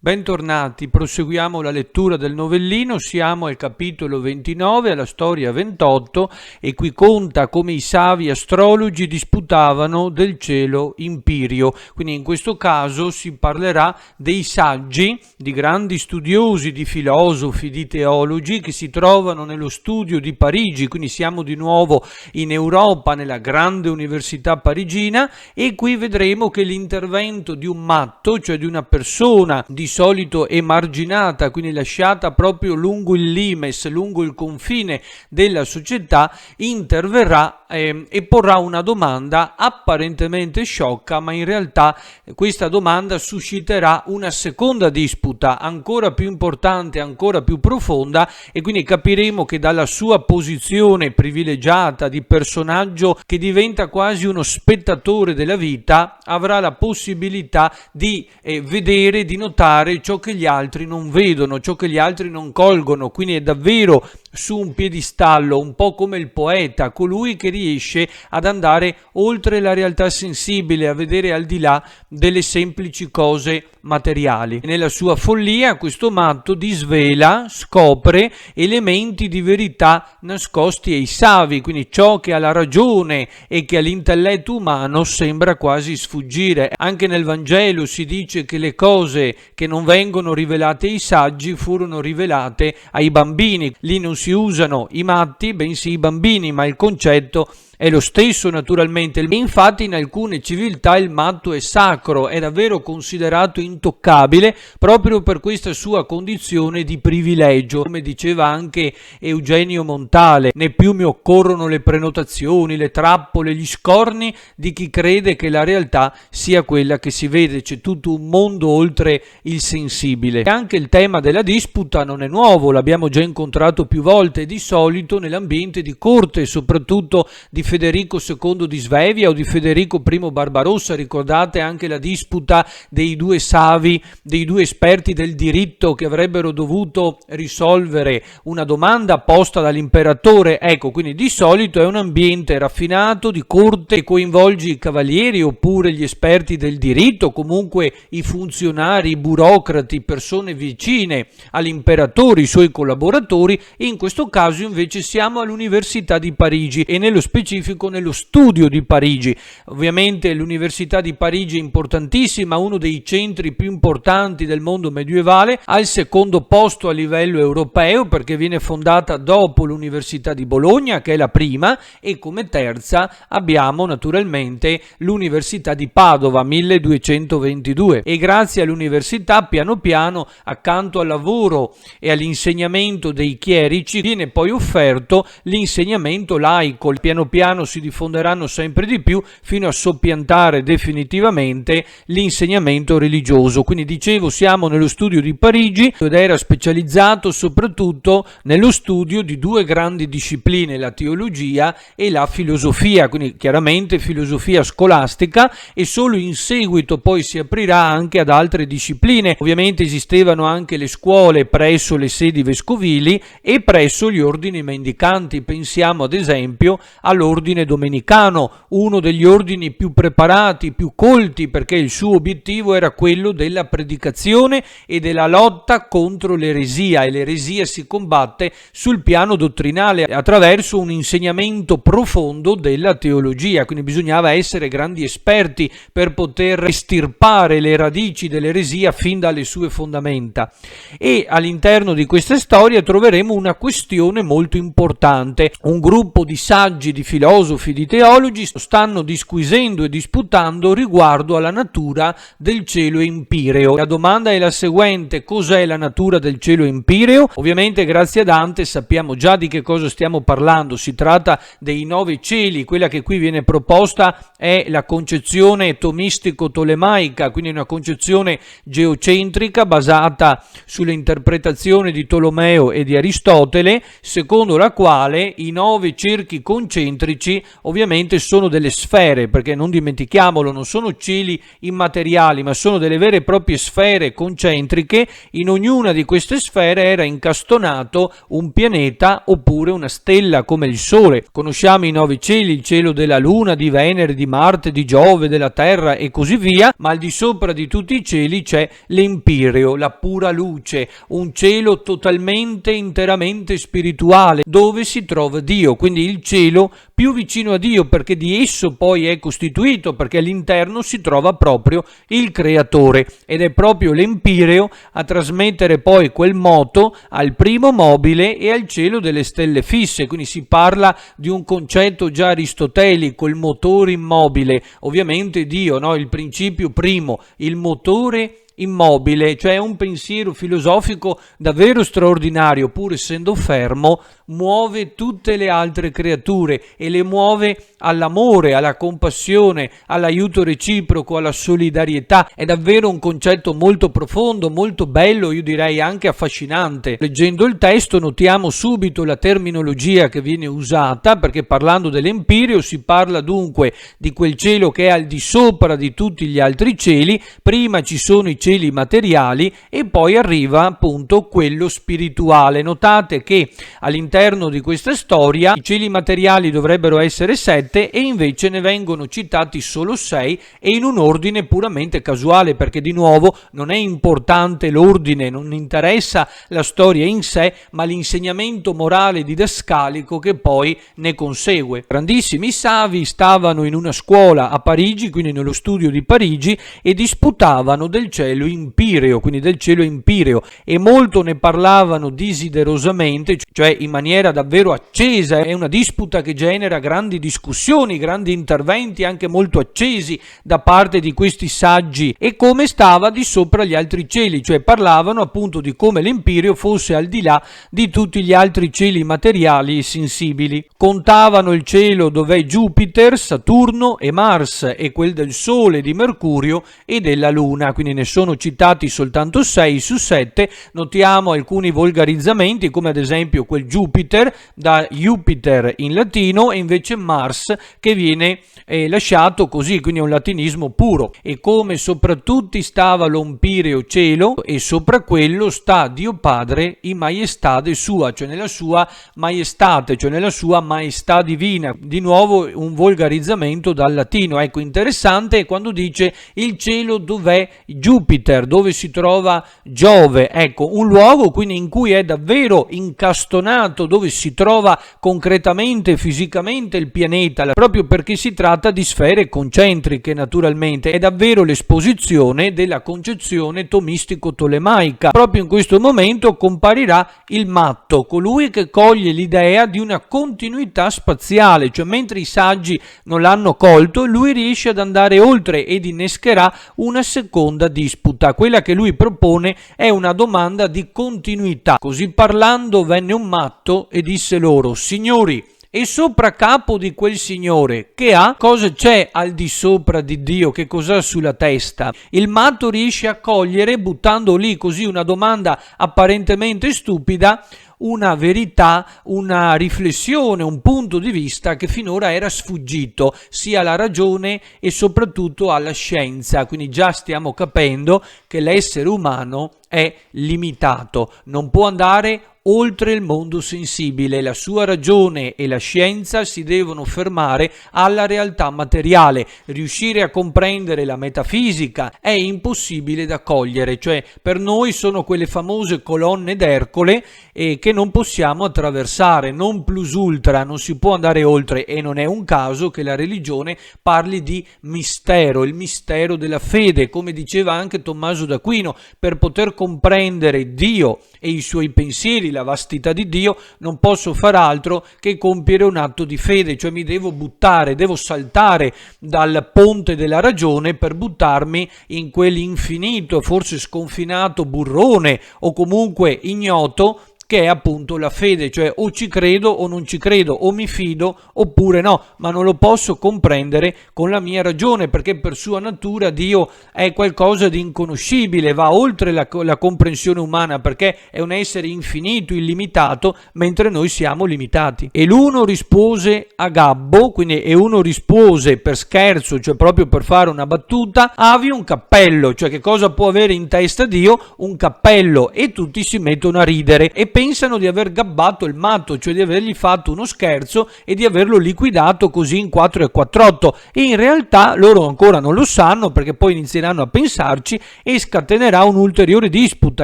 Bentornati, proseguiamo la lettura del novellino, siamo al capitolo 29, alla storia 28 e qui conta come i savi astrologi disputavano del cielo impirio. Quindi in questo caso si parlerà dei saggi, di grandi studiosi, di filosofi, di teologi che si trovano nello studio di Parigi, quindi siamo di nuovo in Europa, nella grande università parigina, e qui vedremo che l'intervento di un matto, cioè di una persona di solito emarginata, quindi lasciata proprio lungo il limes, lungo il confine della società, interverrà e porrà una domanda apparentemente sciocca, ma in realtà questa domanda susciterà una seconda disputa ancora più importante, ancora più profonda, e quindi capiremo che dalla sua posizione privilegiata di personaggio che diventa quasi uno spettatore della vita avrà la possibilità di vedere, di notare ciò che gli altri non vedono, ciò che gli altri non colgono. Quindi è davvero su un piedistallo, un po' come il poeta, colui che riesce ad andare oltre la realtà sensibile, a vedere al di là delle semplici cose materiali. Nella sua follia questo matto disvela, scopre elementi di verità nascosti ai savi, quindi ciò che alla ragione e che all'intelletto umano sembra quasi sfuggire. Anche nel Vangelo si dice che le cose che non vengono rivelate ai saggi furono rivelate ai bambini. Lì non si usano i matti, bensì i bambini, ma il concetto è lo stesso naturalmente. Infatti in alcune civiltà il matto è sacro, è davvero considerato intoccabile proprio per questa sua condizione di privilegio. Come diceva anche Eugenio Montale, né più mi occorrono le prenotazioni, le trappole, gli scorni di chi crede che la realtà sia quella che si vede. C'è tutto un mondo oltre il sensibile. E anche il tema della disputa non è nuovo, l'abbiamo già incontrato più volte, di solito nell'ambiente di corte, soprattutto di Federico II di Svevia o di Federico I Barbarossa. Ricordate anche la disputa dei due savi, dei due esperti del diritto che avrebbero dovuto risolvere una domanda posta dall'imperatore. Ecco, quindi di solito è un ambiente raffinato di corte che coinvolge i cavalieri oppure gli esperti del diritto, comunque i funzionari, i burocrati, persone vicine all'imperatore, i suoi collaboratori. In questo caso invece siamo all'Università di Parigi e nello specifico nello studio di Parigi. Ovviamente l'Università di Parigi è importantissima, uno dei centri più importanti del mondo medievale, al secondo posto a livello europeo perché viene fondata dopo l'Università di Bologna, che è la prima, e come terza abbiamo naturalmente l'Università di Padova, 1222. E grazie all'università piano piano, accanto al lavoro e all'insegnamento dei chierici, viene poi offerto l'insegnamento laico. Piano piano si diffonderanno sempre di più fino a soppiantare definitivamente l'insegnamento religioso. Quindi dicevo, siamo nello studio di Parigi ed era specializzato soprattutto nello studio di due grandi discipline, la teologia e la filosofia, quindi chiaramente filosofia scolastica, e solo in seguito poi si aprirà anche ad altre discipline. Ovviamente esistevano anche le scuole presso le sedi vescovili e presso gli ordini mendicanti. Pensiamo ad esempio all'ordine domenicano, uno degli ordini più preparati, più colti, perché il suo obiettivo era quello della predicazione e della lotta contro l'eresia, e l'eresia si combatte sul piano dottrinale attraverso un insegnamento profondo della teologia. Quindi bisognava essere grandi esperti per poter estirpare le radici dell'eresia fin dalle sue fondamenta. E all'interno di questa storia troveremo una questione molto importante. Un gruppo di saggi, di filosofi, di teologi stanno disquisendo e disputando riguardo alla natura del cielo empireo. La domanda è la seguente: cos'è la natura del cielo empireo? Ovviamente grazie a Dante sappiamo già di che cosa stiamo parlando. Si tratta dei 9 cieli. Quella che qui viene proposta è la concezione tomistico-tolemaica, quindi una concezione geocentrica basata sulle interpretazioni di Tolomeo e di Aristotele, secondo la quale i 9 cerchi concentrici concentrici, ovviamente sono delle sfere, perché non dimentichiamolo, non sono cieli immateriali, ma sono delle vere e proprie sfere concentriche. In ognuna di queste sfere era incastonato un pianeta oppure una stella come il Sole. Conosciamo i 9 cieli, il cielo della Luna, di Venere, di Marte, di Giove, della Terra e così via, ma al di sopra di tutti i cieli c'è l'Empireo, la pura luce, un cielo totalmente, interamente spirituale, dove si trova Dio, quindi il cielo più vicino a Dio, perché di esso poi è costituito, perché all'interno si trova proprio il Creatore, ed è proprio l'Empireo a trasmettere poi quel moto al primo mobile e al cielo delle stelle fisse. Quindi si parla di un concetto già aristotelico, il motore immobile, ovviamente Dio, no? Il principio primo, il motore immobile, cioè un pensiero filosofico davvero straordinario, pur essendo fermo, muove tutte le altre creature e le muove all'amore, alla compassione, all'aiuto reciproco, alla solidarietà. È davvero un concetto molto profondo, molto bello, io direi anche affascinante. Leggendo il testo notiamo subito la terminologia che viene usata, perché parlando dell'Empireo si parla dunque di quel cielo che è al di sopra di tutti gli altri cieli. Prima ci sono i cieli materiali e poi arriva appunto quello spirituale. Notate che all'interno di questa storia i cieli materiali dovrebbero essere 7 e invece ne vengono citati solo 6 e in un ordine puramente casuale, perché di nuovo non è importante l'ordine, non interessa la storia in sé, ma l'insegnamento morale didascalico che poi ne consegue. Grandissimi savi stavano in una scuola a Parigi, quindi nello studio di Parigi, e disputavano del cielo impireo, quindi del cielo empireo, e molto ne parlavano desiderosamente, cioè in maniera davvero accesa. È una disputa che genera grandi discussioni, grandi interventi anche molto accesi da parte di questi saggi, e come stava di sopra gli altri cieli, cioè parlavano appunto di come l'empireo fosse al di là di tutti gli altri cieli materiali e sensibili. Contavano il cielo dov'è Giupiter, Saturno e Mars, e quel del Sole, di Mercurio e della Luna, quindi ne sono citati soltanto 6 su 7. Notiamo alcuni volgarizzamenti, come ad esempio quel Jupiter da Jupiter in latino, e invece Mars che viene lasciato così, quindi è un latinismo puro. E come sopra tutti stava l'empireo cielo, e sopra quello sta Dio Padre in maiestade sua, cioè nella sua maiestate, cioè nella sua maestà divina. Di nuovo un volgarizzamento dal latino. Ecco, interessante quando dice il cielo dov'è Jupiter, dove si trova Giove. Ecco, un luogo quindi in cui è davvero incastonato, dove si trova concretamente, fisicamente il pianeta, proprio perché si tratta di sfere concentriche. Naturalmente è davvero l'esposizione della concezione tomistico-tolemaica. Proprio in questo momento comparirà il matto, colui che coglie l'idea di una continuità spaziale, cioè mentre i saggi non l'hanno colto, lui riesce ad andare oltre ed innescherà una seconda disputa. Quella che lui propone è una domanda di continuità. Così parlando venne un matto e disse loro: signori, e sopra capo di quel signore che ha? Cosa c'è al di sopra di Dio? Che cos'ha sulla testa? Il matto riesce a cogliere, buttando lì così una domanda apparentemente stupida, una verità, una riflessione, un punto di vista che finora era sfuggito sia alla ragione e soprattutto alla scienza. Quindi già stiamo capendo che l'essere umano è limitato, non può andare oltre il mondo sensibile. La sua ragione e la scienza si devono fermare alla realtà materiale. Riuscire a comprendere la metafisica è impossibile da cogliere, cioè per noi sono quelle famose colonne d'Ercole che non possiamo attraversare, non plus ultra, non si può andare oltre. E non è un caso che la religione parli di mistero, il mistero della fede, come diceva anche Tommaso d'Aquino. Per poter comprendere Dio e i suoi pensieri, la vastità di Dio, non posso far altro che compiere un atto di fede, cioè mi devo buttare, devo saltare dal ponte della ragione per buttarmi in quell'infinito, forse sconfinato burrone o comunque ignoto che è appunto la fede, cioè o ci credo o non ci credo, o mi fido oppure no, ma non lo posso comprendere con la mia ragione, perché per sua natura Dio è qualcosa di inconoscibile, va oltre la comprensione umana, perché è un essere infinito, illimitato, mentre noi siamo limitati. E l'uno rispose a gabbo, e uno rispose per scherzo, cioè proprio per fare una battuta: avi un cappello, cioè che cosa può avere in testa Dio? Un cappello. E tutti si mettono a ridere e pensano di aver gabbato il matto, cioè di avergli fatto uno scherzo e di averlo liquidato così in 4 e 48, e in realtà loro ancora non lo sanno, perché poi inizieranno a pensarci e scatenerà un'ulteriore disputa.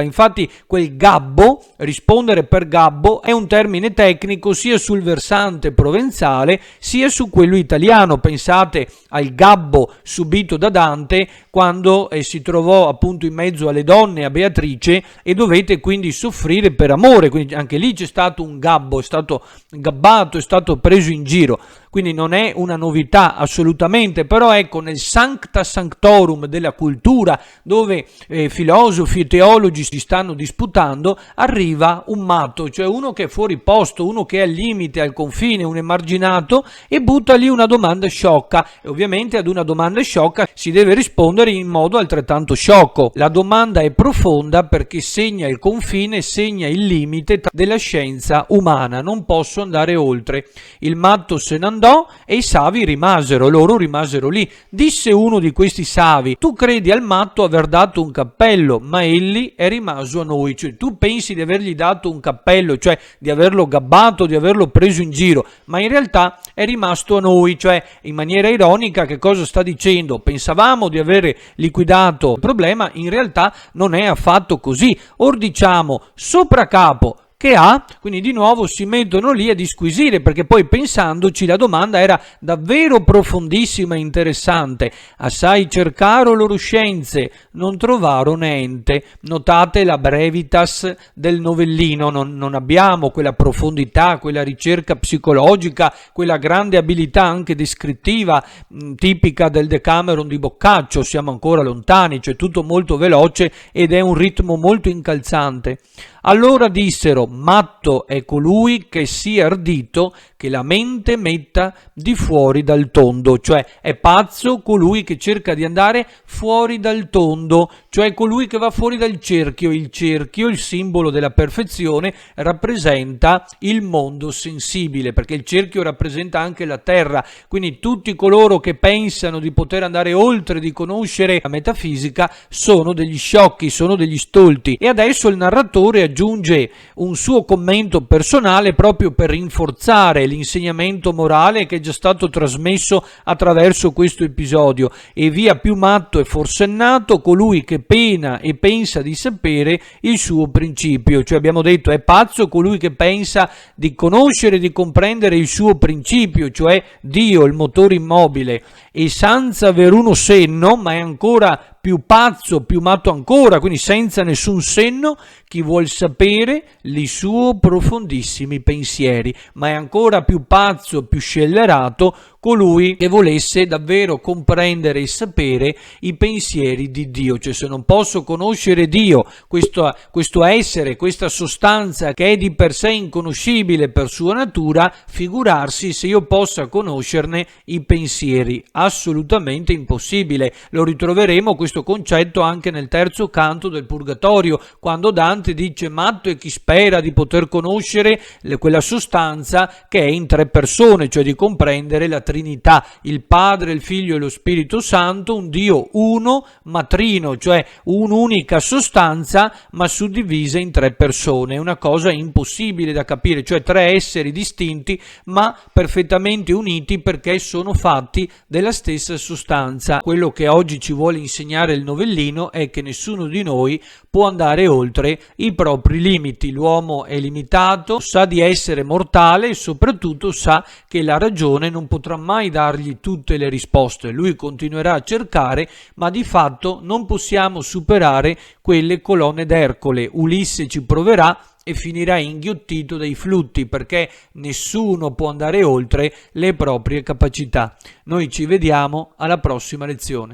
Infatti quel gabbo, rispondere per gabbo, è un termine tecnico sia sul versante provenzale sia su quello italiano. Pensate al gabbo subito da Dante quando si trovò appunto in mezzo alle donne, a Beatrice, e dovete quindi soffrire per amore, quindi anche lì c'è stato un gabbo, è stato gabbato, è stato preso in giro. Quindi non è una novità assolutamente, però ecco, nel sancta sanctorum della cultura, dove filosofi e teologi si stanno disputando, arriva un matto, cioè uno che è fuori posto, uno che è al limite, al confine, un emarginato, e butta lì una domanda sciocca. E ovviamente ad una domanda sciocca si deve rispondere in modo altrettanto sciocco. La domanda è profonda perché segna il confine, segna il limite della scienza umana. Non posso andare oltre. Il matto se ne andò e i savi rimasero, loro rimasero lì. Disse uno di questi savi: tu credi al matto aver dato un cappello, ma egli è rimaso a noi. Cioè tu pensi di avergli dato un cappello, cioè di averlo gabbato, di averlo preso in giro, ma in realtà è rimasto a noi. Cioè, in maniera ironica, che cosa sta dicendo? Pensavamo di avere liquidato il problema, in realtà non è affatto così. Or diciamo sopra capo che ha, quindi di nuovo si mettono lì a disquisire, perché poi pensandoci la domanda era davvero profondissima e interessante. Assai cercaro loro scienze, non trovaro niente. Notate la brevitas del novellino, non abbiamo quella profondità, quella ricerca psicologica, quella grande abilità anche descrittiva tipica del Decameron di Boccaccio, siamo ancora lontani, cioè tutto molto veloce ed è un ritmo molto incalzante. Allora dissero: matto è colui che sia ardito che la mente metta di fuori dal tondo, cioè è pazzo colui che cerca di andare fuori dal tondo, cioè colui che va fuori dal cerchio. Il cerchio, il simbolo della perfezione, rappresenta il mondo sensibile, perché il cerchio rappresenta anche la terra, quindi tutti coloro che pensano di poter andare oltre, di conoscere la metafisica, sono degli sciocchi, sono degli stolti. E adesso il narratore aggiunge un suo commento personale proprio per rinforzare l'insegnamento morale che è già stato trasmesso attraverso questo episodio: e via più matto e forsennato colui che pena e pensa di sapere il suo principio. Cioè abbiamo detto è pazzo colui che pensa di conoscere, di comprendere il suo principio, cioè Dio, il motore immobile, e senza aver uno senno, ma è ancora più pazzo, più matto ancora, quindi senza nessun senno, chi vuol sapere i suoi profondissimi pensieri, ma è ancora più pazzo, più scellerato colui che volesse davvero comprendere e sapere i pensieri di Dio. Cioè se non posso conoscere Dio, questo essere, questa sostanza che è di per sé inconoscibile per sua natura, figurarsi se io possa conoscerne i pensieri. Assolutamente impossibile. Lo ritroveremo questo concetto anche nel terzo canto del Purgatorio, quando Dante dice: matto è chi spera di poter conoscere quella sostanza che è in tre persone, cioè di comprendere la Trinità, il Padre, il Figlio e lo Spirito Santo, un Dio uno, matrino, cioè un'unica sostanza ma suddivisa in tre persone. È una cosa impossibile da capire, cioè tre esseri distinti ma perfettamente uniti perché sono fatti della stessa sostanza. Quello che oggi ci vuole insegnare il novellino è che nessuno di noi può andare oltre i propri limiti. L'uomo è limitato, sa di essere mortale e soprattutto sa che la ragione non potrà mai dargli tutte le risposte. Lui continuerà a cercare, ma di fatto non possiamo superare quelle colonne d'Ercole. Ulisse ci proverà e finirà inghiottito dai flutti, perché nessuno può andare oltre le proprie capacità. Noi ci vediamo alla prossima lezione.